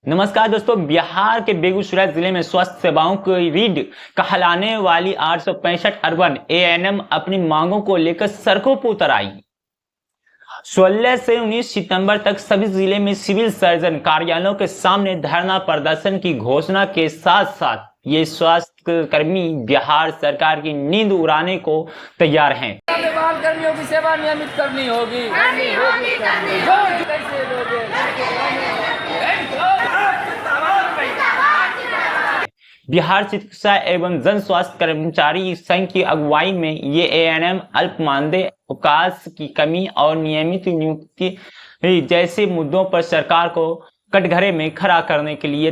नमस्कार दोस्तों, बिहार के बेगूसराय जिले में स्वास्थ्य सेवाओं की रीढ़ कहलाने वाली 865 अर्बन एएनएम अपनी मांगों को लेकर सड़कों पर उतर आई। 16 से 19 सितंबर तक सभी जिले में सिविल सर्जन कार्यालयों के सामने धरना प्रदर्शन की घोषणा के साथ साथ ये स्वास्थ्य कर्मी बिहार सरकार की नींद उड़ाने को तैयार हैं। कर्मियों की सेवा नियमित करनी होगी। बिहार चिकित्सा एवं जन स्वास्थ्य कर्मचारी संघ की अगुवाई में ये एएनएम अल्प मानदेय, अवकाश की कमी और नियमित नियुक्ति जैसे मुद्दों पर सरकार को कटघरे में खड़ा करने के लिए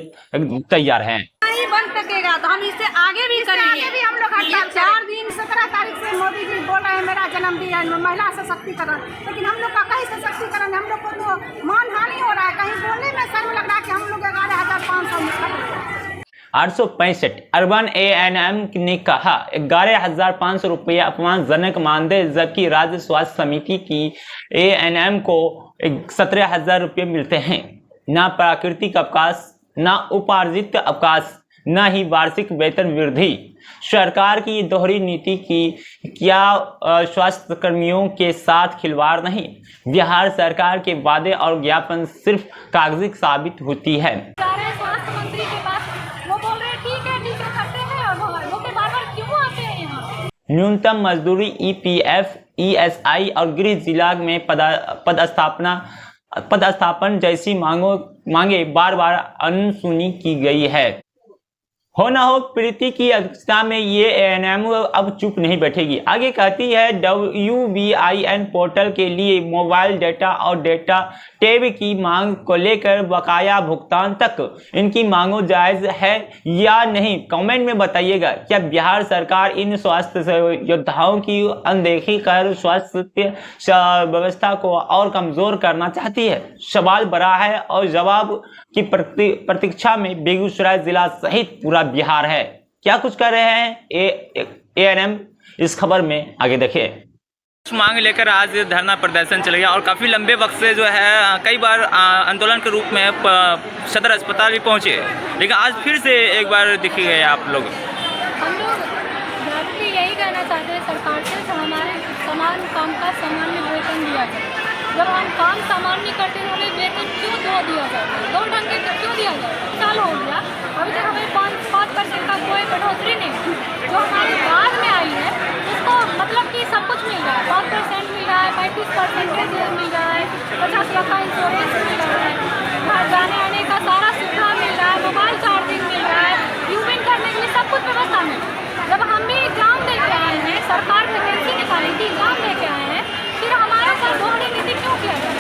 तैयार हैं। नहीं बन सकेगा तो हम इससे आगे भी करेंगे। भी हम लोग 4 दिन 17 तारीख से मोदी जी बोल रहे हैं मेरा जन्मदिन है, महिला सशक्तिकरण, लेकिन हम लोग का कहीं सशक्तिकरण, हम लोग को तो मानहानि हो रहा है। कहीं बोलने में शर्म लग रहा है कि हम लोग 11,500 865 अर्बन एएनएम ने कहा 11,500 रुपये अपमानजनक मानदेय, जबकि राज्य स्वास्थ्य समिति की एएनएम को 17,000 रुपये मिलते हैं। ना प्राकृतिक अवकाश, ना उपार्जित अवकाश, न ही वार्षिक वेतन वृद्धि। सरकार की दोहरी नीति की क्या स्वास्थ्य कर्मियों के साथ खिलवाड़ नहीं, बिहार सरकार के वादे और ज्ञापन सिर्फ कागजी साबित होती है। स्वास्थ्य मंत्री के पास वो बोल रहे ठीक है करते हैं और वो बार-बार क्यों आते हैं यहाँ? न्यूनतम मजदूरी, ईपीएफ, ईएसआई और गृह जिला में पदस्थापन जैसी मांगे बार बार अनसुनी की गई है। हो न हो प्रीति की अध्यक्षता में ये एएनएम अब चुप नहीं बैठेगी। आगे कहती है WBIN पोर्टल के लिए मोबाइल डेटा और डेटा टैब की मांग को लेकर बकाया भुगतान तक इनकी मांगों जायज है या नहीं, कमेंट में बताइएगा। क्या बिहार सरकार इन स्वास्थ्य योद्धाओं की अनदेखी कर स्वास्थ्य व्यवस्था को और कमजोर करना चाहती है? सवाल बड़ा है और जवाब की प्रतीक्षा में बेगूसराय जिला सहित पूरा बिहार है। क्या कुछ कर रहे हैं एएनएम, इस खबर में आगे देखिए। मांग लेकर आज धरना प्रदर्शन चल गया और काफ़ी लंबे वक्त से जो है कई बार आंदोलन के रूप में सदर अस्पताल भी पहुंचे, लेकिन आज फिर से एक बार दिख गए आप लोग। हम लोग यही कहना चाहते हैं सरकार से, हमारे समान काम का सामान्य वेतन दिया जाए। जब हम काम सामान नहीं करते तो हमें वेतन क्यों दिया जाता है? 2 ढंग के क्यों दिया जाता है? साल हो गया, अभी तक हमें 5% का कोई बढ़ोतरी नहीं। जो हमारे बाद में आई है उसको मतलब कि सब कुछ मिल रहा है, 5% मिल रहा है, 35% मिल रहा है, 50 लाख का इंश्योरेंस मिल रहा है, घर जाने आने का सारा सुविधा मिल रहा है, मोबाइल चार्जिंग मिल रहा है, यूपिन करने के लिए सब कुछ व्यवस्था मिल रहा है। जब हम भी एग्जाम दे के आए हैं, सरकार वैकेंसी निकाली थी, एग्जाम दे के आए हैं, फिर हमारे साथ दोहरी नीति क्यों किया जाए?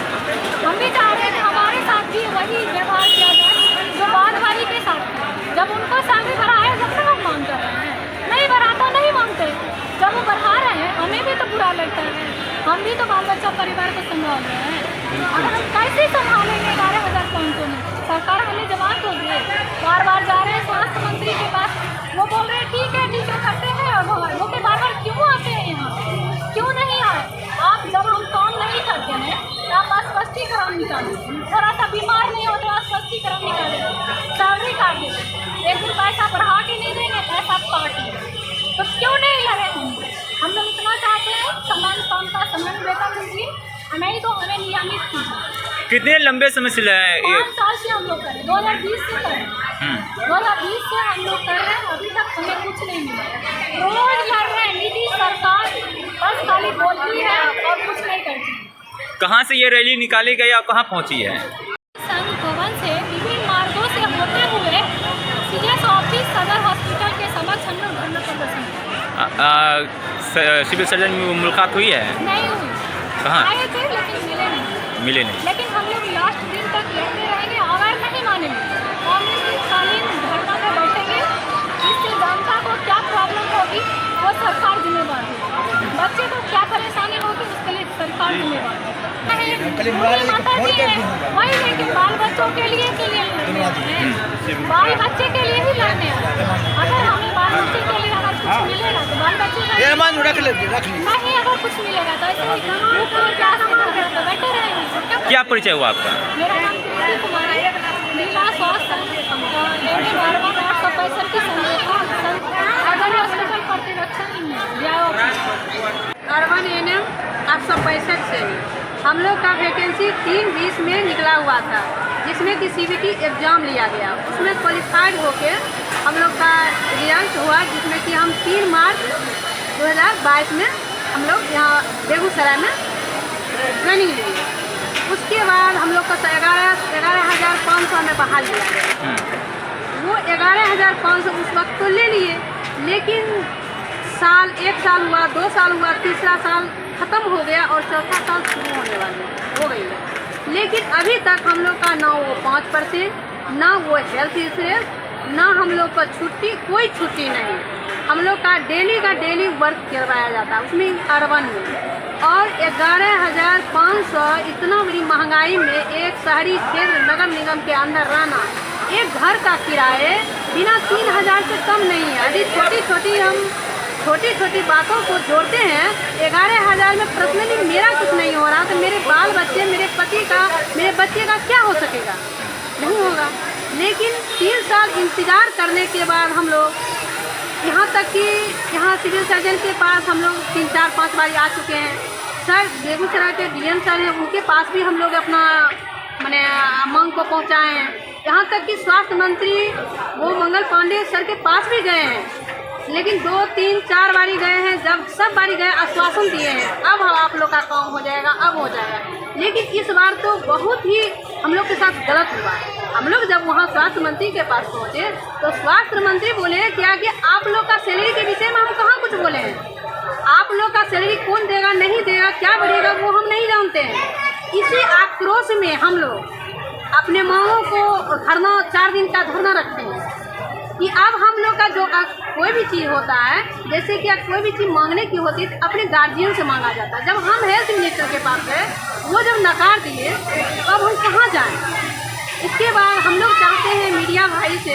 हम भी चाह रहे हैं कि हमारे साथ भी वही व्यवहार किया जाए जो बाद वाली के साथ है। जब उनको सैलरी बढ़ा है जब तक हम मांग कर रहे हैं, नहीं बढ़ा तो नहीं मांगते। जब वो बढ़ा रहे हैं हमें भी तो बुरा लगता है, हम भी तो बाल बच्चा परिवार को संभाल रहे हैं। अगर हम कैसे संभालेंगे 11,500 में? सरकार हमें जवाब तो दे। बार बार जा रहे हैं स्वास्थ्य मंत्री के पास, वो बोल रहे ठीक है करते हैं और वो बार-बार क्यों आते हैं यहाँ? क्यों नहीं आए? आप जब हम काम नहीं करते हैं तो आप स्पष्टीकरण निकालें। थोड़ा सा बीमार नहीं हो तो स्पष्टीकरण निकालें, सैलरी काट दें। 1 रुपया पैसा बढ़ा के नहीं देंगे, पैसा काट दें, तो क्यों नहीं लड़े? हम लोग इतना चाहते हैं समान काम का समान वेतन दीजिए, नहीं तो हमें नियमित कीजिए। कितने लंबे समय से 5 साल से हम लोग करें, 2020 से करें, 2020 से हम लोग कर रहे हैं, अभी तक हमें कुछ नहीं मिला। रोज लड़ रहे हैं, नीतीश सरकार बस खाली बोलती है और कुछ नहीं करती। कहाँ से ये रैली निकाली गई और कहाँ पहुँची है? संघ भवन से विभिन्न मार्गों से होते हुए सीएस ऑफिस सदर हॉस्पिटल के समक्ष हम लोग धरना प्रदर्शन। सिविल सर्जन मुलाकात हुई है? नहीं हुई। कहाँ आए थे लेकिन मिले नहीं। लेकिन हम लोग लास्ट दिन तक लड़ते रहेंगे, अगर नहीं मानेंगे कालीन धरना पर बैठेंगे। इससे जनता को क्या प्रॉब्लम होगी वो सरकार जिम्मेवार है, बच्चे को क्या परेशानी होगी उसके लिए सरकार जिम्मेवार है। माता जी है वही, लेकिन बाल बच्चों के लिए बाल बच्चे के लिए ही लड़ने हैं। अगर हमें बाल बच्चे के लिए अगर कुछ मिलेगा तो बाल बच्चे नहीं, अगर कुछ मिलेगा तो ऐसे ही बैठे रहेंगे। क्या परिचय हुआ आपका? मेरा नाम कृति कुमार है, जिला स्वास्थ्य अर्बन एनएम 865 से हम लोग का वैकेंसी 3/20 में निकला हुआ था, जिसमें कि CBT एग्ज़ाम लिया गया। उसमें क्वालिफाइड होके हम लोग का रिजल्ट हुआ, जिसमें कि हम 3 मार्च 2022 में हम लोग यहाँ बेगूसराय में ट्रेनिंग लिए। उसके बाद हम लोग का 11,500 में बहाल किया गया। वो 11,500 उस वक्त तो ले लिए, लेकिन एक साल हुआ, 2 साल हुआ, तीसरा साल ख़त्म हो गया और चौथा साल शुरू होने वाले हो गई है। लेकिन अभी तक हम लोग का ना वो 5%, ना वो हेल्थ इंश्योरेंस, ना हम लोग का छुट्टी, कोई छुट्टी नहीं। हम लोग का डेली वर्क करवाया जाता है उसमें अर्बन में। और 11,500 इतना बड़ी महंगाई में एक शहरी क्षेत्र नगर निगम के अंदर रहना, एक घर का किराए बिना 3,000 से कम नहीं है। यदि छोटी छोटी बातों को जोड़ते हैं, 11,000 में पर्सनली मेरा कुछ नहीं हो रहा, तो मेरे बाल बच्चे, मेरे पति का, मेरे बच्चे का क्या हो सकेगा? नहीं होगा। लेकिन 3 साल इंतज़ार करने के बाद हम लोग यहाँ तक कि यहाँ सिविल सर्जन के पास हम लोग 3, 4, 5 बार आ चुके हैं। सर बेगूसराय के DM सर हैं, उनके पास भी हम लोग अपना मैंने मांग को पहुँचाए हैं। यहाँ तक कि स्वास्थ्य मंत्री वो मंगल पांडे सर के पास भी गए हैं, लेकिन 2, 3, 4 बारी गए हैं। जब सब बारी गए आश्वासन दिए हैं, अब आप लोग का काम हो जाएगा, अब हो जाएगा। लेकिन इस बार तो बहुत ही हम लोग के साथ गलत हुआ। हम लोग जब वहाँ स्वास्थ्य मंत्री के पास पहुँचे तो स्वास्थ्य मंत्री बोले क्या कि आप लोग का सैलरी के विषय में हम कहाँ कुछ बोले हैं। आप लोग का सैलरी कौन देगा, नहीं देगा, क्या बढ़ेगा, वो हम नहीं जानते हैं। इसी आक्रोश में हम लोग अपने मांगों को धरना, 4 दिन का धरना रखते हैं कि अब हम लोग का जो कोई भी चीज़ होता है, जैसे कि कोई भी चीज़ मांगने की होती है तो अपने गार्जियन से मांगा जाता है। जब हम हेल्थ मिनिस्टर के पास गए, वो जब नकार दिए तो अब हम कहाँ जाएं? इसके बाद हम लोग चाहते हैं मीडिया भाई से,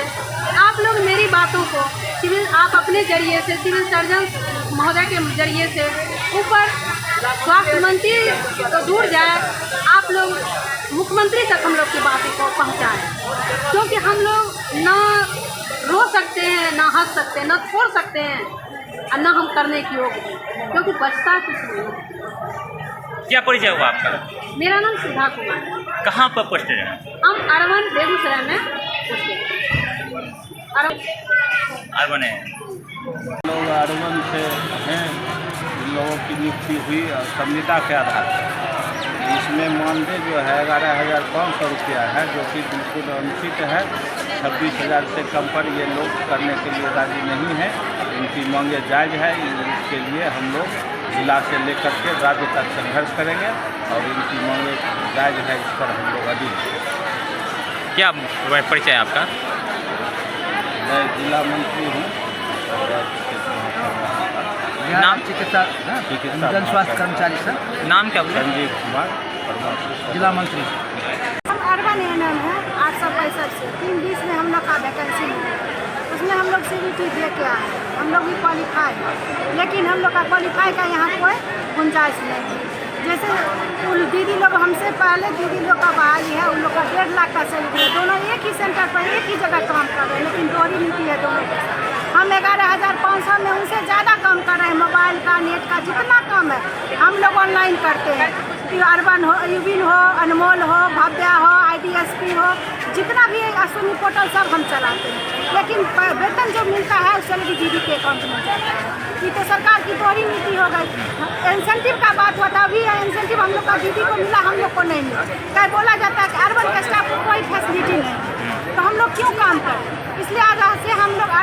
आप लोग मेरी बातों को आप अपने जरिए से, सिविल सर्जन महोदय के जरिए से ऊपर स्वास्थ्य मंत्री तो दूर जाए, आप लोग मुख्यमंत्री तक हम लोग की बातों को पहुँचाएँ। क्योंकि हम लोग ना रो सकते हैं, ना हंस सकते हैं, ना छोड़ सकते हैं, और ना हम करने की योग्य, क्योंकि बचता कुछ नहीं। क्या परिचय हुआ आपका? मेरा नाम सुधा कुमार है। कहाँ पर पोस्टेड है? हम अर्बन बेगूसराय में अर्बन है। लोग अर्बन से हैं, इन लोगों की नियुक्ति हुई संविदा के आधार पर। इसमें मानदेय जो है 11,500 रुपया है, जो कि बिल्कुल अनुचित है। 26,000 से कम पर ये लोग करने के लिए राजी नहीं है। इनकी मांगे जायज़ है, इसके लिए हम लोग जिला से लेकर के राज्य तक संघर्ष करेंगे और इनकी मांगे जायज़ है, इस पर हम लोग अड़ी। क्या परिचय है आपका? मैं जिला मंत्री हूँ। नाम? चिकित्सा जन स्वास्थ्य कर्मचारी सर। नाम क्या बोले? संजीव कुमार, जिला मंत्री। हम अर्बन एनएम है 865 से 3/20 में हम लोग का वैकेंसी है। उसमें हम लोग CBT दे के आए हैं, हम लोग भी क्वालिफाई है, लेकिन हम लोग का क्वालिफाई का यहाँ कोई गुंजाइश नहीं है। जैसे उन दीदी लोग हमसे पहले दीदी लोग का बहाली है, उन लोग का 1.5 लाख का सैलरी है। दोनों एक ही सेंटर पर एक ही जगह काम कर रहे हैं, लेकिन दोहरी नीति है दोनों के साथ। हम 11,500 में उनसे ज़्यादा काम कर रहे हैं। मोबाइल का, नेट का जितना काम है हम लोग ऑनलाइन करते हैं। अर्बन हो, यूबिन हो, अनमोल हो, भव्या हो, IDSP हो, जितना भी अश्विनी पोर्टल सब हम चलाते हैं। लेकिन वेतन जो मिलता है उस सैलरी दीदी के अकाउंट में जाता है। ये तो सरकार की दोहरी नीति हो गई। इंसेंटिव का बात हुआ था, अभी इंसेंटिव हम लोग का दीदी को मिला, हम लोग को नहीं मिला। क्या बोला जाता है कि अर्बन के स्टाफ को कोई फैसिलिटी नहीं, तो हम लोग क्यों काम करें? इसलिए आज से हम लोग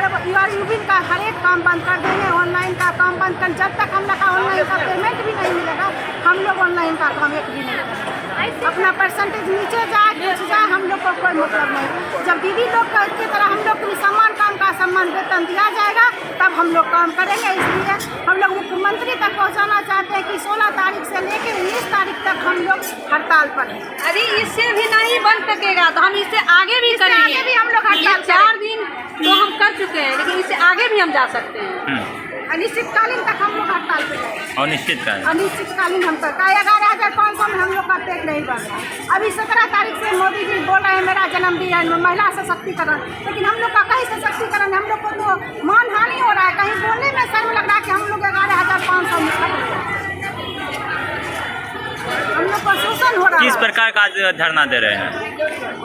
यूबिन का हर एक काम बंद कर देंगे, ऑनलाइन का काम बंद कर। जब तक हम लोग का ऑनलाइन का पेमेंट भी नहीं मिलेगा, हम लोग ऑनलाइन का काम एक भी नहीं करेंगे। अपना परसेंटेज नीचे जाए, कुछ जाए, हम लोग को कोई मतलब नहीं। जब दीदी लोग की तरह हम लोग को भी समान काम का सम्मान वेतन दिया जाएगा, तब हम लोग काम करेंगे। इसलिए हम लोग मुख्यमंत्री तक पहुँचाना चाहते हैं कि 16 तारीख से लेकर 19 तारीख तक हम लोग हड़ताल पर हैं। यदि इससे भी नहीं बन सकेगा तो हम इससे आगे भी करेंगे। आगे भी हम लोग हड़ताल 4 दिन तो हम कर चुके हैं, लेकिन इससे आगे भी हम जा सकते हैं। अनिश्चितकालीन तक हम लोग हड़ताल पे जाएंगे। अनिश्चितकालीन हम तक 11,500 में हम लोग का पेट नहीं बढ़ रहा। अभी 17 तारीख से मोदी जी बोल रहे हैं मेरा जन्मदिन है, महिला सशक्तिकरण, लेकिन हम लोग का कहीं सशक्तिकरण, हम लोग को तो मान हानि हो रहा है। कहीं बोलने में शर्म लग रहा है कि हम लोग 11,500 में खड़े हैं। ऊपर शोषण हो रहा किस है। प्रकार का आज धरना दे रहे हैं?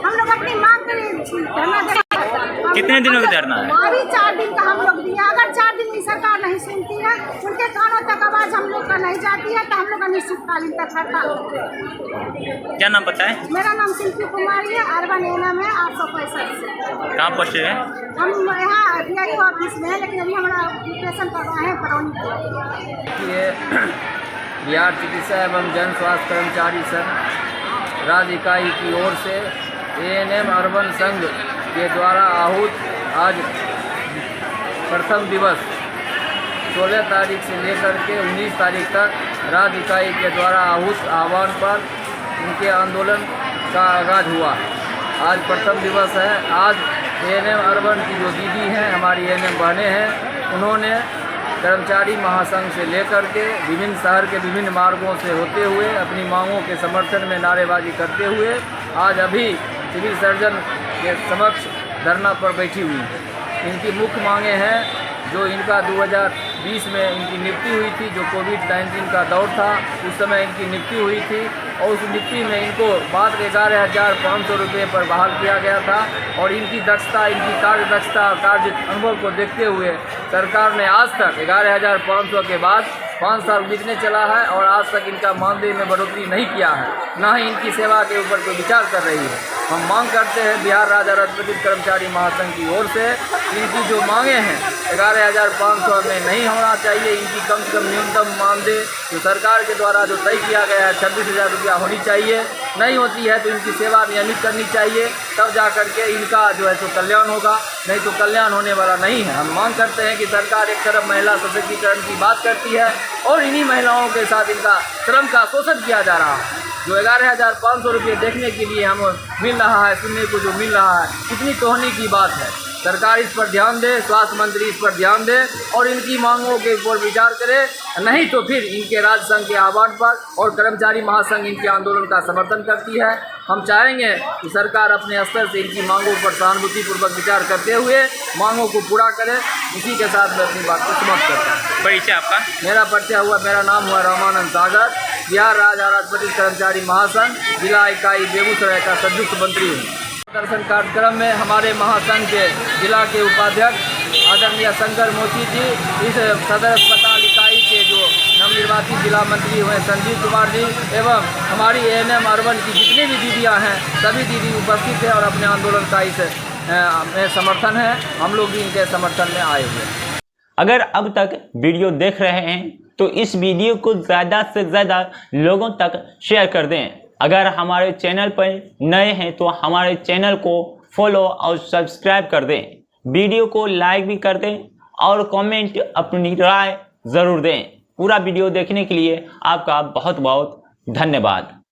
हम लोग अपनी मांग के लिए धरना दे रहे हैं। कितने दिनों का धरना है? अभी 4 दिन का हम लोग दिया। अगर 4 दिन में सरकार नहीं सुनती है, उनके कानों तक आवाज हम लोग का नहीं जाती है, तो हम लोग अनिश्चितकालीन तक हड़ताल करेंगे। क्या नाम पता है? मेरा नाम शिल्पी कुमारी है, अर्बन एनएम है 865 से। कहाँ पोस्टेड है? हम यहाँ DIO ऑफिस में है, लेकिन अभी हमारा ऑपरेशन कर रहे हैं बरौनी। ये बिहार चिकित्सा एवं जन स्वास्थ्य कर्मचारी संघ राज्य इकाई की ओर से ANM अर्बन संघ के द्वारा आहूत आज प्रथम दिवस 16 तारीख से लेकर के 19 तारीख तक राज्य इकाई के द्वारा आहूत आह्वान पर उनके आंदोलन का आगाज हुआ। आज प्रथम दिवस है। आज ANM अर्बन की जो दीदी हैं, हमारी ANM बहनें हैं, उन्होंने कर्मचारी महासंघ से लेकर के विभिन्न शहर के विभिन्न मार्गों से होते हुए अपनी मांगों के समर्थन में नारेबाजी करते हुए आज अभी सिविल सर्जन के समक्ष धरना पर बैठी हुई है। इनकी मुख्य मांगे हैं, जो इनका 2020 में इनकी नियुक्ति हुई थी, जो कोविड-19 का दौर था, उस समय इनकी नियुक्ति हुई थी और उस नियुक्ति में इनको मात्र 11,500 रुपये पर बहाल किया गया था और इनकी दक्षता, इनकी कार्य दक्षता और कार्य अनुभव को देखते हुए सरकार ने आज तक 11,500 के बाद 5 साल बीतने चला है और आज तक इनका मानदेय में बढ़ोतरी नहीं किया है, न ही इनकी सेवा के ऊपर कोई विचार कर रही है। हम मांग करते हैं बिहार राज्य राजपत्रित कर्मचारी महासंघ की ओर से, इनकी जो मांगे हैं 11,500 में नहीं होना चाहिए। इनकी कम से कम न्यूनतम मानदेय जो सरकार के द्वारा जो तय किया गया है 26,000 रुपया होनी चाहिए। नहीं होती है तो इनकी सेवा नियमित करनी चाहिए, तब जा करके इनका जो है तो कल्याण होगा, नहीं तो कल्याण होने वाला नहीं है। हम मांग करते हैं कि सरकार एक तरफ महिला सशक्तिकरण की बात करती है और इन्हीं महिलाओं के साथ इनका श्रम का शोषण किया जा रहा है। जो 11,500 रुपये देखने के लिए हम मिल रहा है, सुनने को जो मिल रहा है, कितनी तोहनी की बात है। सरकार इस पर ध्यान दे, स्वास्थ्य मंत्री इस पर ध्यान दे और इनकी मांगों के ऊपर विचार करे, नहीं तो फिर इनके राज्य संघ के आह्वान पर और कर्मचारी महासंघ इनके आंदोलन का समर्थन करती है। हम चाहेंगे कि सरकार अपने स्तर से इनकी मांगों पर सहानुभूतिपूर्वक विचार करते हुए मांगों को पूरा करे। इसी के साथ मैं अपनी बात को समाप्त करता हूँ। परिचय आपका? मेरा परिचय हुआ, मेरा नाम हुआ रामानंद सागर, बिहार राज्य राजपत्रित कर्मचारी महासंघ जिला इकाई बेगूसराय का संयुक्त मंत्री हूँ। दर्शन कार्यक्रम में हमारे महासंघ के जिला के उपाध्यक्ष आदरणीय शंकर मोची जी, इस सदर अस्पताल इकाई के जो नवनिर्वाचित जिला मंत्री हुए संजीव कुमार जी एवं हमारी ANM अर्बन की जितनी भी दीदियां हैं, सभी दीदी उपस्थित हैं और अपने आंदोलन का इस में समर्थन है। हम लोग भी इनके समर्थन में आए हुए हैं। अगर अब तक वीडियो देख रहे हैं तो इस वीडियो को ज़्यादा से ज़्यादा लोगों तक शेयर कर दें। अगर हमारे चैनल पर नए हैं तो हमारे चैनल को फॉलो और सब्सक्राइब कर दें। वीडियो को लाइक भी कर दें और कमेंट अपनी राय ज़रूर दें। पूरा वीडियो देखने के लिए आपका बहुत बहुत धन्यवाद।